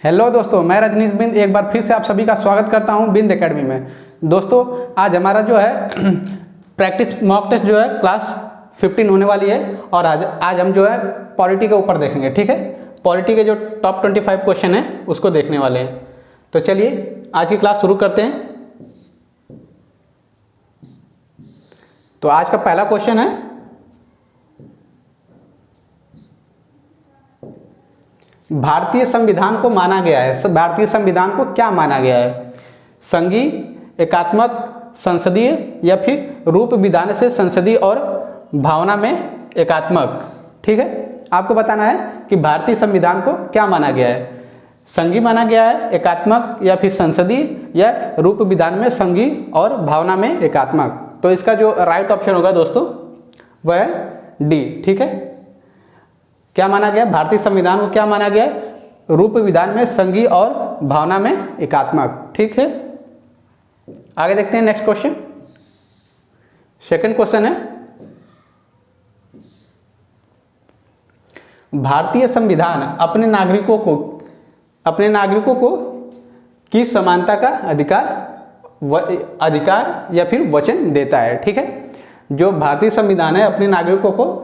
Hello दोस्तों, मैं रजनीश बिंद एक बार फिर से आप सभी का स्वागत करता हूं बिंद एकेडमी में। दोस्तों, आज हमारा जो है प्रैक्टिस मॉक टेस्ट जो है क्लास 15 होने वाली है और आज हम जो है पॉलिटी के ऊपर देखेंगे। ठीक है, पॉलिटी के जो टॉप 25 क्वेश्चन है उसको देखने वाले हैं। तो चलिए आज की क्लास शुरू करते हैं। तो आज का पहला क्वेश्चन है, भारतीय संविधान को माना गया है। भारतीय संविधान को क्या माना गया है? संघीय, एकात्मक, संसदीय या फिर रूप विधान से संसदीय और भावना में एकात्मक। ठीक है, आपको बताना है कि भारतीय संविधान को क्या माना गया है। संघीय माना गया है, एकात्मक या फिर संसदीय या रूप विधान में संघीय और भावना में एकात्मक। तो इसका जो राइट ऑप्शन होगा दोस्तों वह है डी। ठीक है, क्या माना गया? भारतीय संविधान को क्या माना गया? रूप विधान में संघीय और भावना में एकात्मक। ठीक है, आगे देखते हैं नेक्स्ट क्वेश्चन। सेकंड क्वेश्चन है, भारतीय संविधान अपने नागरिकों को किस समानता का अधिकार या फिर वचन देता है? ठीक है, जो भारतीय संविधान है अपने नागरिकों को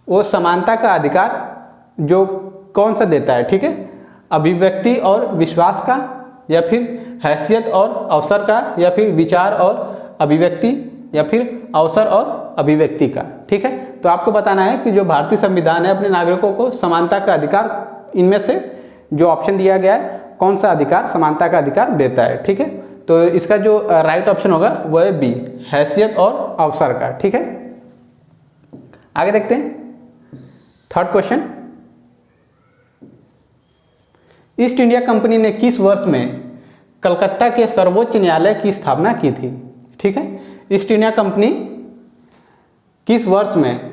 वो समानता का अधिकार जो कौन सा देता है? ठीक है, अभिव्यक्ति और विश्वास का, या फिर हैसियत और अवसर का, या फिर विचार और अभिव्यक्ति, या फिर अवसर और अभिव्यक्ति का। ठीक है, तो आपको बताना है कि जो भारतीय संविधान है अपने नागरिकों को समानता का अधिकार, इनमें से जो ऑप्शन दिया गया है कौन सा अधिकार समानता का अधिकार देता है। ठीक है, तो इसका जो राइट ऑप्शन होगा वह है बी, हैसियत और अवसर का। ठीक है, आगे देखते हैं third question. East India company ने किस वर्ष में कलकत्ता के सर्वोच्च न्यायालय की स्थापना की थी? ठीक है, ईस्ट इंडिया कंपनी किस वर्ष में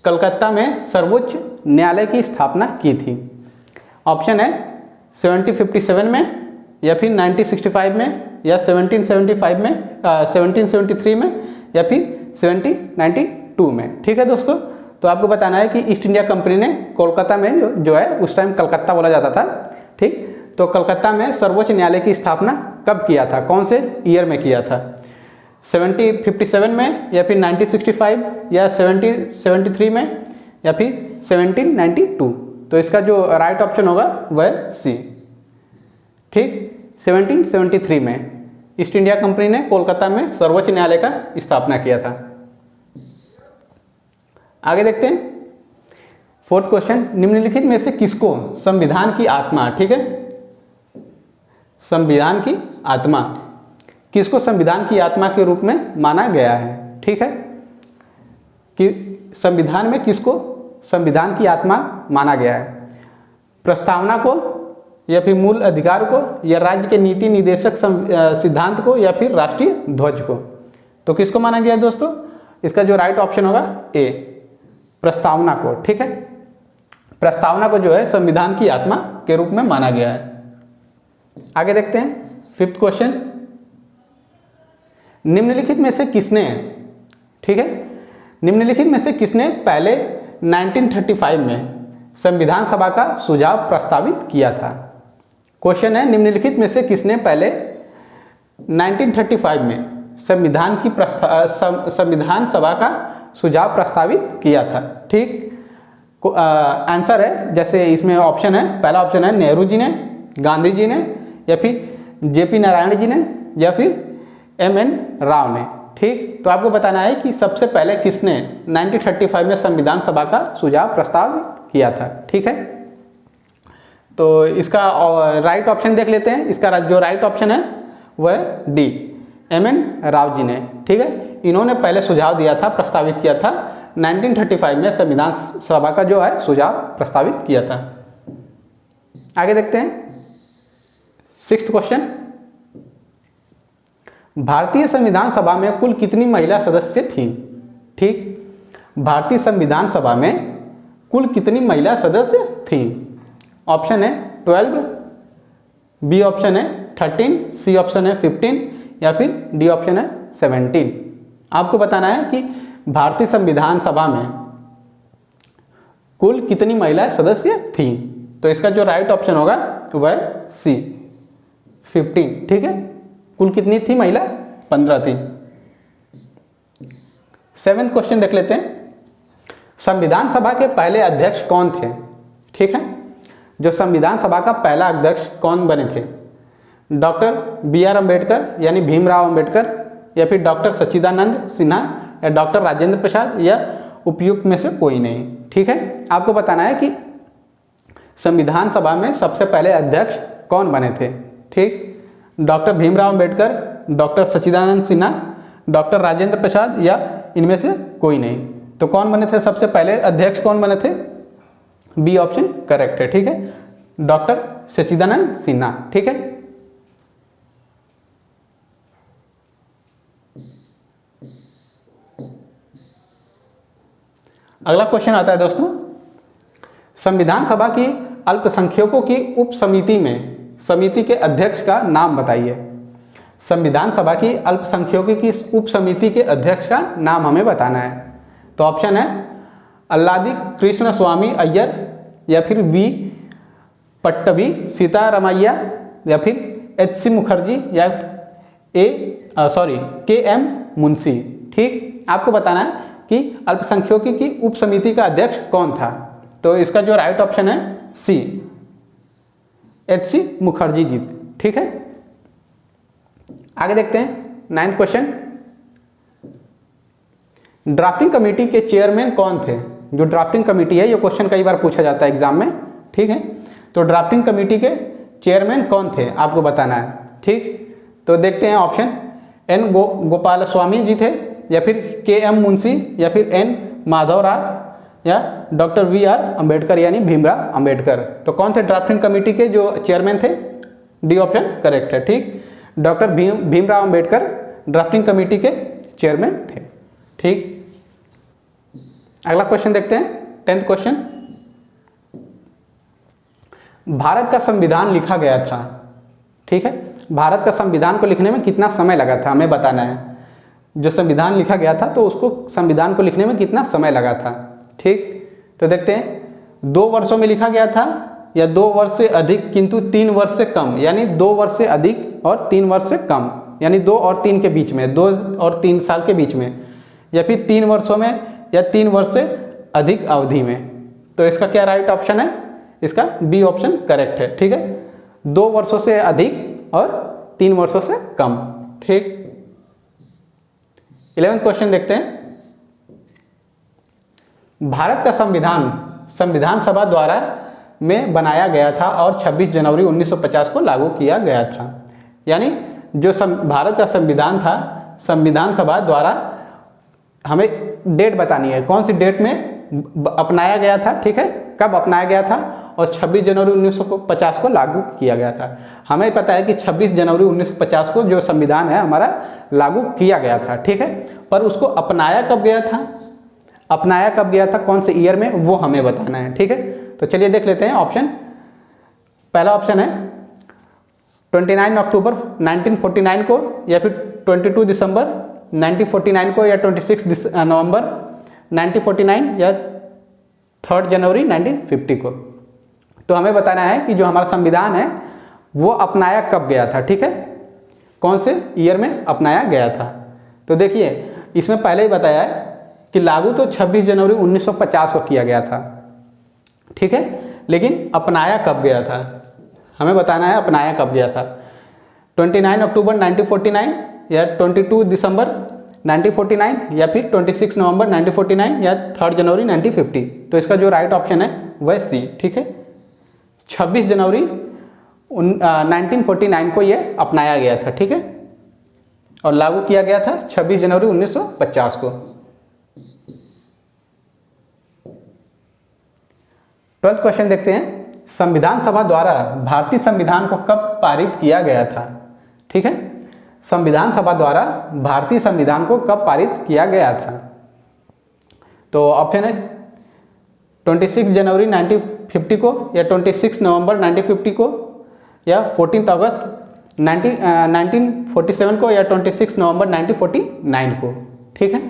कलकत्ता में सर्वोच्च न्यायालय की स्थापना की थी? ऑप्शन है 1757 में, या फिर 1965 में, या 1775 में, 1773 में, या फिर 1792 में। ठीक है दोस्तों, तो आपको बताना है कि ईस्ट इंडिया कंपनी ने कोलकाता में जो है उस टाइम कलकत्ता बोला जाता था। ठीक, तो कलकत्ता में सर्वोच्च न्यायालय की स्थापना कब किया था, कौन से ईयर में किया था? 1757 में, या फिर 1965, या 1773 में, या फिर 1792। तो इसका जो राइट ऑप्शन होगा वह सी। ठीक, 1773 में ईस्ट इंडिया कंपनी ने कोलकाता में सर्वोच्च न्यायालय का स्थापना किया था। आगे देखते हैं फोर्थ क्वेश्चन। निम्नलिखित में से किसको संविधान की आत्मा, ठीक है, संविधान की आत्मा, किसको संविधान की आत्मा के रूप में माना गया है? ठीक है, कि संविधान में किसको संविधान की आत्मा माना गया है? प्रस्तावना को, या फिर मूल अधिकार को, या राज्य के नीति निर्देशक सिद्धांत को, या फिर राष्ट्रीय ध्वज को? तो किसको माना गया है दोस्तों? इसका जो राइट ऑप्शन होगा ए, प्रस्तावना को। ठीक है, प्रस्तावना को जो है संविधान की आत्मा के रूप में माना गया है। आगे देखते हैं फिफ्थ क्वेश्चन। निम्नलिखित में से किसने, ठीक है, निम्नलिखित में से किसने पहले 1935 में संविधान सभा का सुझाव प्रस्तावित किया था? क्वेश्चन है, निम्नलिखित में से किसने पहले 1935 में संविधान सभा का सुझाव प्रस्तावित किया था? ठीक, आंसर है, जैसे इसमें ऑप्शन है, पहला ऑप्शन है नेहरू जी ने, गांधी जी ने, या फिर जेपी नारायण जी ने, या फिर एमएन राव ने। ठीक, तो आपको बताना है कि सबसे पहले किसने 1935 में संविधान सभा का सुझाव प्रस्तावित किया था। ठीक है, तो इसका राइट ऑप्शन देख लेते हैं। इसका जो राइट ऑप्शन है वह डी, एमएन राव जी ने। ठीक है, इन्होंने पहले सुझाव दिया था, प्रस्तावित किया था 1935 में संविधान सभा का जो है सुझाव प्रस्तावित किया था। आगे देखते हैं सिक्स्थ क्वेश्चन। भारतीय संविधान सभा में कुल कितनी महिला सदस्य थीं? ठीक, भारतीय संविधान सभा में कुल कितनी महिला सदस्य थीं? ऑप्शन है 12, बी ऑप्शन है 13, सी ऑप्शन है 15, या फिर डी ऑप्शन है 17। आपको बताना है कि भारतीय संविधान सभा में कुल कितनी महिला सदस्य थीं? तो इसका जो राइट ऑप्शन होगा वह सी 15, ठीक है। कुल कितनी थी महिला? 15 थी। 7वां क्वेश्चन देख लेते हैं। संविधान सभा के पहले अध्यक्ष कौन थे? ठीक है, जो संविधान सभा का पहला अध्यक्ष कौन बने थे? डॉक्टर BR अम्बेडकर यानी भीमराव अम्बेडकर, या फिर डॉक्टर सच्चिदानंद सिन्हा, या डॉक्टर राजेंद्र प्रसाद, या उपयुक्त में से कोई नहीं। ठीक है, आपको बताना है कि संविधान सभा में सबसे पहले अध्यक्ष कौन बने थे। ठीक, डॉक्टर भीमराव अम्बेडकर, डॉक्टर सच्चिदानंद सिन्हा, डॉक्टर राजेंद्र प्रसाद, या इनमें से कोई नहीं। तो कौन बने थे सबसे पहले अध्यक्ष? कौन बने थे? बी ऑप्शन करेक्ट है। ठीक है, डॉक्टर सच्चिदानंद सिन्हा। ठीक है, अगला क्वेश्चन आता है दोस्तों, संविधान सभा की अल्पसंख्यकों की उप समिति में समिति के अध्यक्ष का नाम बताइए। संविधान सभा की अल्पसंख्यकों की उप समिति के अध्यक्ष का नाम हमें बताना है। तो ऑप्शन है अल्लादी कृष्ण स्वामी अय्यर, या फिर वी पट्टभी सीतारामैया, या फिर HC मुखर्जी, या KM मुंशी। ठीक, आपको बताना है कि अल्पसंख्यकों की उप समिति का अध्यक्ष कौन था। तो इसका जो राइट ऑप्शन है सी HC मुखर्जी जी। ठीक है, आगे देखते हैं 9वां क्वेश्चन। ड्राफ्टिंग कमेटी के चेयरमैन कौन थे? जो ड्राफ्टिंग कमेटी है, ये क्वेश्चन कई बार पूछा जाता है एग्जाम में। ठीक है, तो ड्राफ्टिंग कमेटी के चेयरमैन कौन थे आपको बताना है। ठीक, तो देखते हैं ऑप्शन N गोपाल स्वामी जी थे, या फिर KM मुंशी, या फिर N माधव राव, या डॉक्टर VR अम्बेडकर यानी भीमराव अम्बेडकर। तो कौन थे ड्राफ्टिंग कमेटी के जो चेयरमैन थे? डी ऑप्शन करेक्ट है। ठीक, doctor Bhimrao Ambedkar drafting committee के चेयरमैन थे। ठीक, अगला क्वेश्चन देखते हैं 10वां क्वेश्चन। भारत का संविधान लिखा गया था। ठीक है, भारत का संविधान को लिखने में कितना समय लगा था हमें बताना है। जो संविधान लिखा गया था तो उसको संविधान को लिखने में कितना समय लगा था। ठीक, तो देखते हैं 2 वर्षों में लिखा गया था, या 2 वर्ष से अधिक किंतु 3 वर्ष से कम, यानी 2 वर्ष से अधिक और 3 वर्ष से कम, यानी 2 और 3 के बीच में, 2 और 3 साल के बीच में, या फिर 3 वर्षों में, या 3 वर्ष से अधिक अवधि में। तो इसका क्या राइट ऑप्शन है? इसका बी ऑप्शन करेक्ट है। ठीक है, 2 वर्षों से अधिक और 3 वर्षों से कम। ठीक, 11वां क्वेश्चन देखते हैं। भारत का संविधान सभा द्वारा में बनाया गया था और 26 जनवरी 1950 को लागू किया गया था। यानी जो भारत का संविधान था, संविधान सभा द्वारा हमें डेट बतानी है, कौन सी डेट में अपनाया गया था। ठीक है, कब अपनाया गया था, और 26 जनवरी 1950 को लागू किया गया था। हमें पता है कि 26 जनवरी 1950 को जो संविधान है हमारा लागू किया गया था। ठीक है, पर उसको अपनाया कब गया था, अपनाया कब गया था, कौन से ईयर में, वो हमें बताना है। ठीक है, तो चलिए देख लेते हैं ऑप्शन। पहला ऑप्शन है 29 अक्टूबर 1949 को, या फिर 22 दिसंबर 1949 को, या 26 नवंबर 1949, या 3 जनवरी 1950 को। तो हमें बताना है कि जो हमारा संविधान है वो अपनाया कब गया था। ठीक है, कौन से ईयर में अपनाया गया था। तो देखिए इसमें पहले ही बताया है कि लागू तो 26 जनवरी 1950 को किया गया था। ठीक है, लेकिन अपनाया कब गया था हमें बताना है, अपनाया कब गया था। 29 अक्टूबर 1949, या 22 दिसंबर 1949, या फिर 26 नवंबर 1949, या 3 जनवरी 1950। तो इसका जो राइट ऑप्शन है वह सी। ठीक है, 26 जनवरी 1949 को ये अपनाया गया था। ठीक है, और लागू किया गया था 26 जनवरी 1950 को। 12वां क्वेश्चन देखते हैं। संविधान सभा द्वारा भारतीय संविधान को कब पारित किया गया था। ठीक है, संविधान सभा द्वारा भारतीय संविधान को कब पारित किया गया था। तो ऑप्शन है 26 जनवरी 1950 को, या 26 नवंबर 1950 को, या 14 अगस्त 1947 को, या 26 नवंबर 1949 को। ठीक है,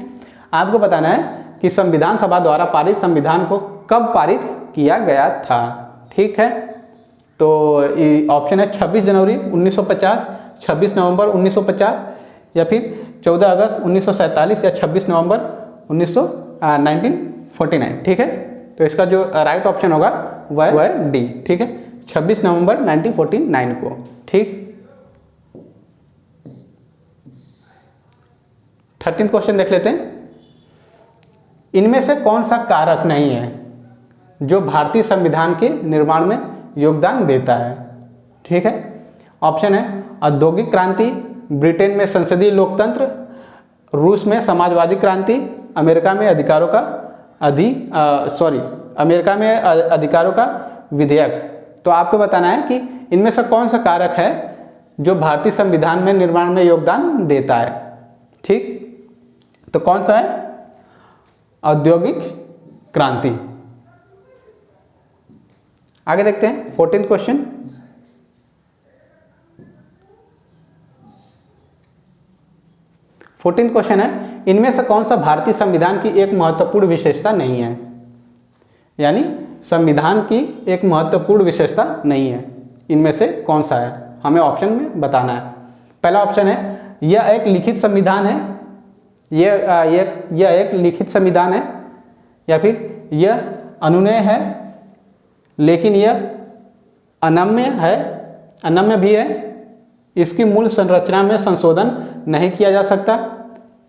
आपको बताना है कि संविधान सभा द्वारा पारित संविधान को कब पारित किया गया था। ठीक है, तो ऑप्शन है 26 जनवरी 1950, 26 नवंबर 1950 या फिर 14 अगस्त 1947 या 26 नवंबर 1949। ठीक है, तो इसका जो राइट ऑप्शन होगा वह है डी। ठीक है, 26 नवंबर 1949 को। ठीक, 13 क्वेश्चन देख लेते हैं। इनमें से कौन सा कारक नहीं है जो भारतीय संविधान के निर्माण में योगदान देता है? ठीक है, ऑप्शन है औद्योगिक क्रांति, ब्रिटेन में संसदीय लोकतंत्र, रूस में समाजवादी क्रांति, अमेरिका में अमेरिका में अधिकारों का विधेयक। तो आपको बताना है कि इनमें से कौन सा कारक है जो भारतीय संविधान में निर्माण में योगदान देता है। ठीक, तो कौन सा है? औद्योगिक क्रांति। आगे देखते हैं 14 क्वेश्चन। है, इनमें से कौन सा भारतीय संविधान की एक महत्वपूर्ण विशेषता नहीं है? यानी संविधान की एक महत्वपूर्ण विशेषता नहीं है, इनमें से कौन सा है? हमें ऑप्शन में बताना है। पहला ऑप्शन है यह एक लिखित संविधान है, यह एक लिखित संविधान है, या फिर यह अनुनय है लेकिन यह अनम्य भी है, इसकी मूल संरचना में संशोधन नहीं किया जा सकता,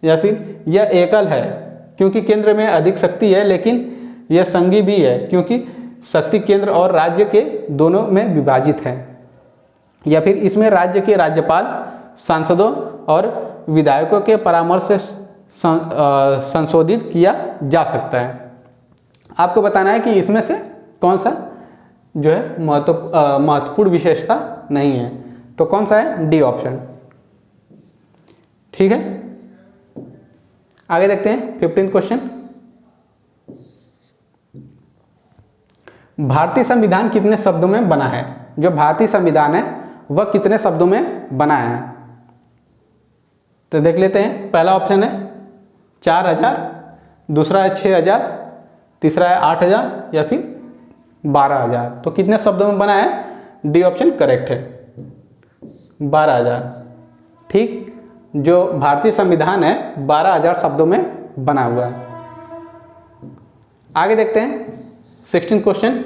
या फिर यह एकल है क्योंकि केंद्र में अधिक शक्ति है लेकिन यह संघीय भी है क्योंकि शक्ति केंद्र और राज्य के दोनों में विभाजित है, या फिर इसमें राज्य के राज्यपाल, सांसदों और विधायकों के परामर्श से संशोधित किया जा सकता है। आपको बताना है कि इसमें से कौन सा जो है महत्वपूर्ण विशेषता नहीं है। तो कौन सा है? D option. ठीक है, आगे देखते हैं 15 क्वेश्चन। भारतीय संविधान कितने शब्दों में बना है? जो भारतीय संविधान है वह कितने शब्दों में बना है? तो देख लेते हैं। पहला ऑप्शन है 4000, दूसरा है 6000, तीसरा है 8000 या फिर 12000। तो कितने शब्दों में बना है? डी ऑप्शन करेक्ट है, 12000। ठीक, जो भारतीय संविधान है 12000 शब्दों में बना हुआ है। आगे देखते हैं 16 क्वेश्चन।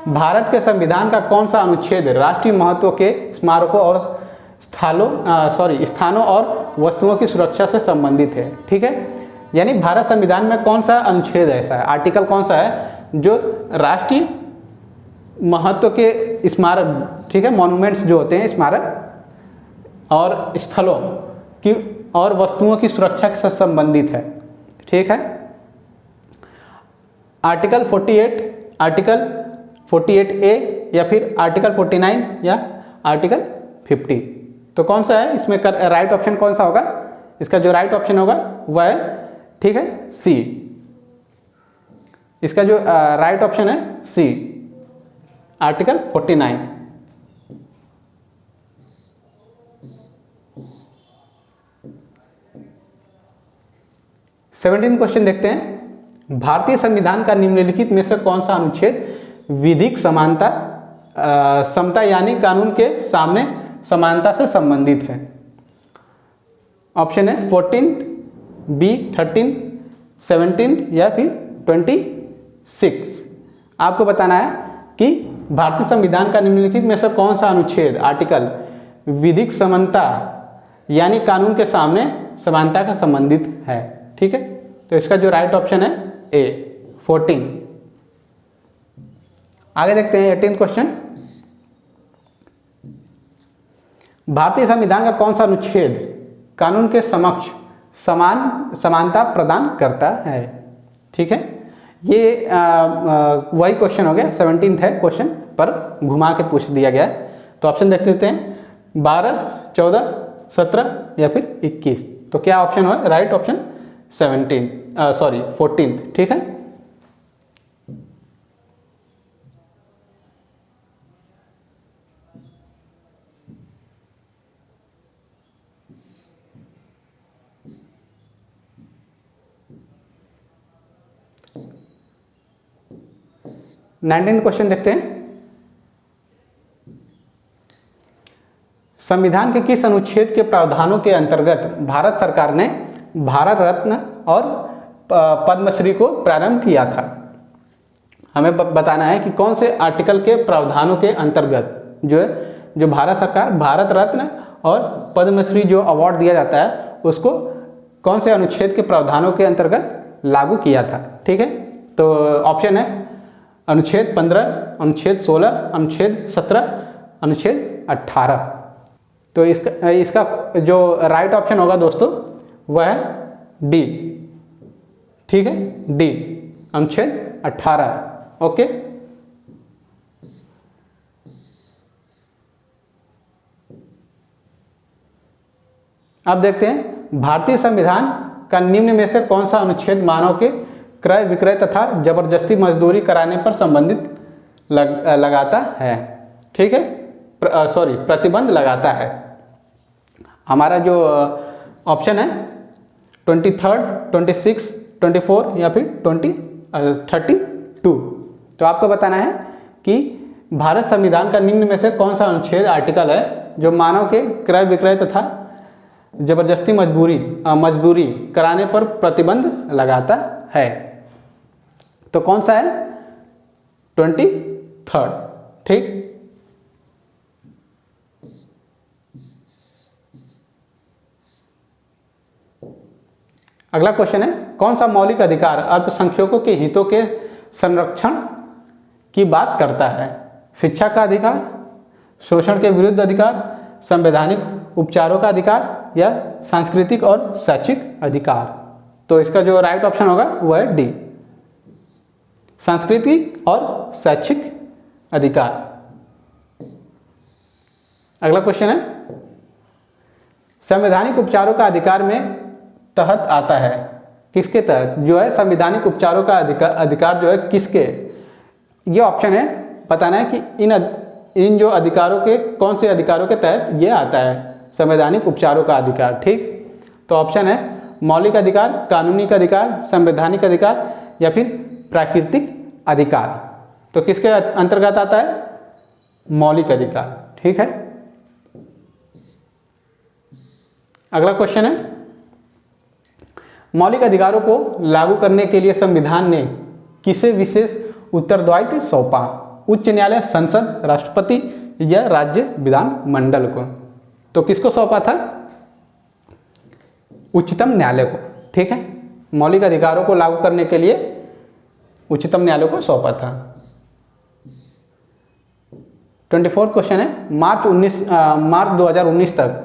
भारत के संविधान का कौन सा अनुच्छेद राष्ट्रीय महत्व के स्मारकों और स्थानों और वस्तुओं की सुरक्षा से संबंधित है? ठीक है, यानी भारत संविधान में कौन सा अनुच्छेद ऐसा है, आर्टिकल कौन सा है जो राष्ट्रीय महत्व के स्मारक, ठीक है, मॉन्यूमेंट्स जो होते हैं स्मारक और स्थलों की और वस्तुओं की सुरक्षा से संबंधित है। ठीक है, आर्टिकल 48, आर्टिकल 48A या फिर आर्टिकल 49 या आर्टिकल 50। तो कौन सा है इसमें राइट ऑप्शन कौन सा होगा? इसका जो राइट ऑप्शन होगा वह है, ठीक है, सी। इसका जो राइट ऑप्शन है सी, आर्टिकल 49। सेवेंटीन क्वेश्चन देखते हैं। भारतीय संविधान का निम्नलिखित में से कौन सा अनुच्छेद विधिक समानता समता यानी कानून के सामने समानता से संबंधित है? ऑप्शन है 14, बी 13, 17 या फिर 26। आपको बताना है कि भारतीय संविधान का निम्नलिखित में से कौन सा अनुच्छेद आर्टिकल विधिक समानता यानी कानून के सामने समानता का संबंधित है। ठीक है, तो इसका जो राइट ऑप्शन है ए 14। आगे देखते हैं 18 क्वेश्चन। भारतीय संविधान का कौन सा अनुच्छेद कानून के समक्ष समानता प्रदान करता है? ठीक है, ये वही क्वेश्चन हो गया, 17th है क्वेश्चन पर घुमा के पूछ दिया गया है। तो ऑप्शन देख लेते हैं 12, 14, 17 या फिर 21। तो क्या ऑप्शन हो? Right option 14। ठीक है, नाइनटीन क्वेश्चन देखते हैं। संविधान के किस अनुच्छेद के प्रावधानों के अंतर्गत भारत सरकार ने भारत रत्न और पद्मश्री को प्रारंभ किया था? हमें बताना है कि कौन से आर्टिकल के प्रावधानों के अंतर्गत जो भारत सरकार भारत रत्न और पद्मश्री जो अवार्ड दिया जाता है उसको कौन से अनुच्छेद के प्रावधानों के अंतर्गत लागू किया था। ठीक है, तो ऑप्शन है अनुच्छेद 15, अनुच्छेद 16, अनुच्छेद 17, अनुच्छेद 18। तो इसका जो राइट ऑप्शन होगा दोस्तों वह है डी। ठीक है, डी अनुच्छेद 18। ओके, अब देखते हैं भारतीय संविधान का निम्न में से कौन सा अनुच्छेद मानव के क्रय विक्रय तथा जबरदस्ती मजदूरी कराने पर संबंधित लगाता है। ठीक है, प्रतिबंध लगाता है। हमारा जो ऑप्शन है 23, 26, 24 या फिर 32। तो आपको बताना है कि भारत संविधान का निम्न में से कौन सा अनुच्छेद आर्टिकल है जो मानव के क्रय विक्रय तथा जबरदस्ती मजदूरी कराने पर प्रतिबंध लगाता है। तो कौन सा है? 23। ठीक, अगला क्वेश्चन है कौन सा मौलिक अधिकार अल्पसंख्यकों के हितों के संरक्षण की बात करता है? शिक्षा का अधिकार, शोषण के विरुद्ध अधिकार, संवैधानिक उपचारों का अधिकार या सांस्कृतिक और शैक्षिक अधिकार? तो इसका जो राइट ऑप्शन होगा वह है डी, सांस्कृतिक और शैक्षिक अधिकार। अगला क्वेश्चन है संवैधानिक उपचारों का अधिकार में तहत आता है, किसके तहत जो है संवैधानिक उपचारों का अधिकार जो है किसके? ये ऑप्शन है, बताना है कि इन जो अधिकारों के कौन से अधिकारों के तहत ये आता है संवैधानिक उपचारों का अधिकार। ठीक, तो ऑप्शन है मौलिक अधिकार, कानूनी अधिकार, संवैधानिक अधिकार या फिर प्राकृतिक अधिकार। तो किसके अंतर्गत आता है? मौलिक अधिकार। ठीक है, अगला क्वेश्चन है मौलिक अधिकारों को लागू करने के लिए संविधान ने किसे विशेष उत्तरदायित्व सौंपा? उच्च न्यायालय, संसद, राष्ट्रपति या राज्य विधानमंडल को? तो किसको सौंपा था? उच्चतम न्यायालय को। ठीक है, मौलिक अधिकारों को लागू करने के लिए उच्चतम न्यायालय को सौंपा था। 24वां क्वेश्चन है मार्च 2019 तक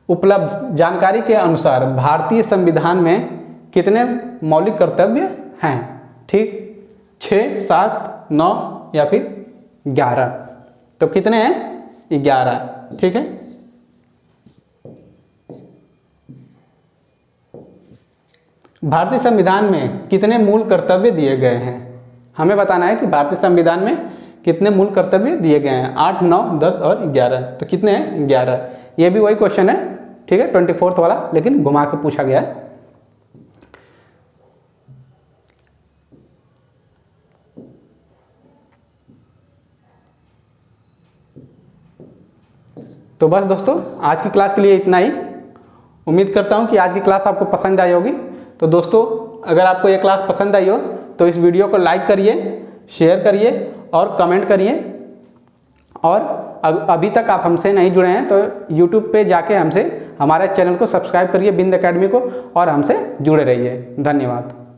उपलब्ध जानकारी के अनुसार भारतीय संविधान में कितने मौलिक कर्तव्य हैं? ठीक, 6, 7, 9 या फिर 11? तो कितने हैं? 11। ठीक है, भारतीय संविधान में कितने मूल कर्तव्य दिए गए हैं? हमें बताना है कि भारतीय संविधान में कितने मूल कर्तव्य दिए गए हैं? 8, 9, 10 और 11। तो कितने हैं? 11। ये भी वही क्वेश्चन है। ठीक है, 24वां वाला, लेकिन घुमा के पूछा गया है। तो बस दोस्तों आज की क्लास के लिए इतना ही। उम्मीद करता हूँ कि आज की क्लास आपको पसंद आई होगी। तो दोस्तों अगर आपको ये क्लास पसंद आई हो तो इस वीडियो को लाइक करिए, शेयर करिए और कमेंट करिए। और अभी तक आप हमसे नहीं जुड़े हैं तो यूट्यूब पे जाके हमारे चैनल को सब्सक्राइब करिए बिंद एकेडमी को और हमसे जुड़े रहिए। धन्यवाद।